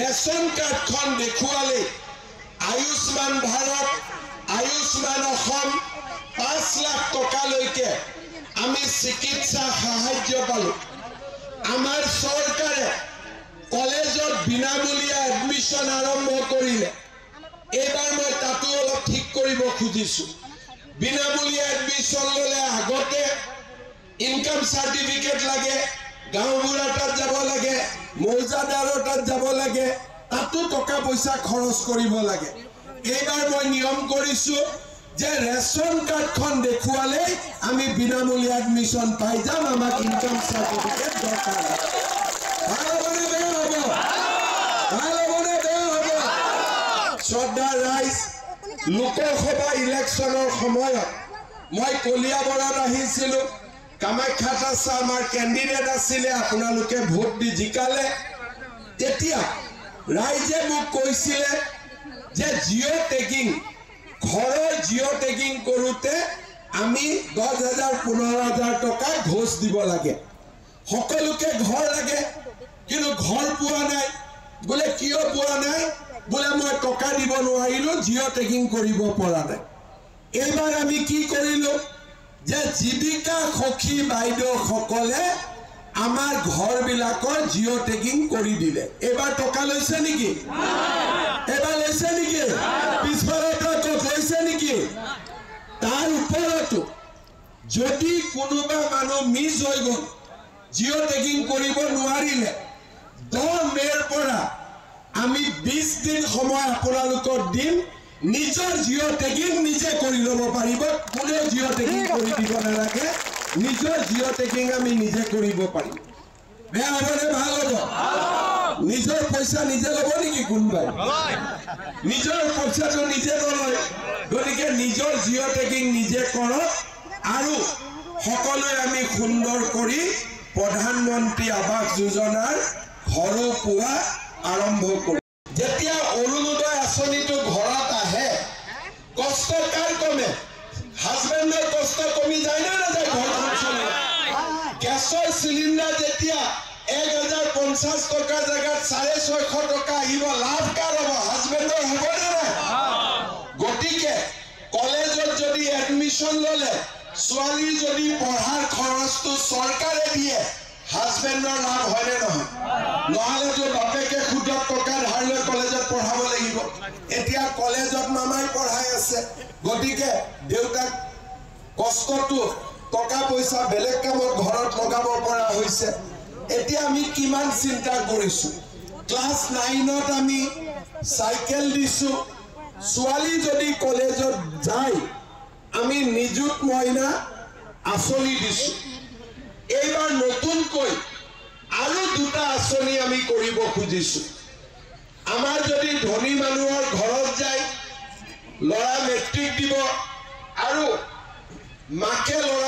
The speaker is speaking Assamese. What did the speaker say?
ৰেচন কাৰ্ডখন দেখুৱালে আয়ুষ্মান ভাৰত আয়ুষ্মান অসম 5 লাখ টকালৈকে আমি চিকিৎসা সাহায্য পালো আমাৰ চৰকাৰে কলেজত বিনামূলীয়া এডমিশন আৰম্ভ কৰিলে এবাৰ মই তাতো অলপ ঠিক কৰিব খুজিছো বিনামূলীয়া এডমিশন ললে আগতে ইনকাম সাৰ্টিফিকেট লাগে গাঁওবুঢ়াৰ তাত যাব লাগে মৌজাদাৰৰ তাত যাব লাগে তাতো টকা পইচা খৰচ কৰিব লাগে এইবাৰ মই নিয়ম কৰিছো যে ৰেচন কাৰ্ডখন দেখুৱালে আমি বিনামূলীয়া এডমিশন পাই যাম আমাক ইনকাম সাৰ্টিফিকেট দৰকাৰ ভালবনে বেয়া হ'ব ভালবনে বেয়া হ'ব শ্ৰদ্ধা ৰাইজ লোকসভা ইলেকশ্যনৰ সময়ত মই কলিয়াবৰত আহিছিলো কামাখ্যা দাস আমাৰ ক্যান্ডিডেট আছিলে আপোনালোকে ভোট দি জিকালে তেতিয়া ৰাইজে মোক কৈছিলে যে জিঅ' টেগিং ঘৰৰ জিঅ' টেগিং কৰোতে আমি 10,000 15,000 টকা ঘোষ দিব লাগে সকলোকে ঘৰ লাগে কিন্তু ঘৰ পোৱা নাই বলে কিয় পোৱা নাই বলে মই টকা দিব নোৱাৰিলো জিঅ' টেগিং কৰিব পৰা নাই এইবাৰ আমি কি কৰিলো যে জীৱিকা সখী বাইদেউ সকলে আমাৰ ঘৰ বিলাকৰ জিঅ' টেগিং কৰি দিলে এবাৰ টকা লৈছে নেকি এবাৰ লৈছে নেকি পিছফালতে লৈছে নেকি তাৰ ওপৰতো যদি কোনোবা মানুহ মিছ হৈ গ'ল জিঅ' টেগিং কৰিব নোৱাৰিলে 10 মেৰ পৰা আমি 20 দিন সময় আপোনালোকৰ দিম নিজৰ জিঅ' টেগিং নিজে কৰি ল'ব পাৰিব কোনে জিঅ' টেগিং কৰি দিব নালাগে নিজৰ জিঅ' টেগিং আমি নিজে কৰিব পাৰিম বেয়া হ'বনে ভাল হ'ব নিজৰ পইচা নিজে ল'ব নেকি কোনবাই নিজৰ পইচাটো নিজে নলয় গতিকে নিজৰ জিঅ' টেগিং নিজে কৰক আৰু সকলোৱে আমি সুন্দৰ কৰি প্ৰধানমন্ত্ৰী আৱাস যোজনাৰ ঘৰ পোৱা আৰম্ভ কৰি যেতিয়া অৰুণোদয় আঁচনিটো ঘৰত আহে কষ্ট কাৰ কমে হাজবেণ্ডৰ কষ্ট কমি যায় না নাযায় ঘৰখন চলে গেছৰ চিলিণ্ডাৰ যেতিয়া 1,050 টকাৰ জায়গাত 650 টকা আহিব লাভ কাৰ হ'ব হাজবেণ্ডৰ হ'ব না নাই গতিকে কলেজত যদি এডমিশন ললে ছোৱালী যদি পঢ়াৰ খৰচটো চৰকাৰে দিয়ে হাজবেণ্ডৰ লাভ হয় নে নহয় নহলে বাপেকে খুদত টকা ধাৰ লৈ কলেজত পঢ়াব লাগিব এতিয়া কলেজত মামাই পঢ়াই আছে গতিকে দেউতাক কষ্টটো টকা পইচা বেলেগ কামত ঘৰত লগাব পৰা হৈছে এতিয়া আমি কিমান চিন্তা কৰিছো ক্লাস 9ত আমি সাইকেল দিছো ছোৱালী যদি কলেজত যায় আমি নিযুত মইনা আঁচনি দিছো এইবাৰ নতুনকৈ আৰু দুটা আঁচনি আমি কৰিব খুজিছো আমাৰ যদি ধনী মানুহৰ ঘৰত যায় লৰা মেট্ৰিক দিব আৰু মাকে লৰা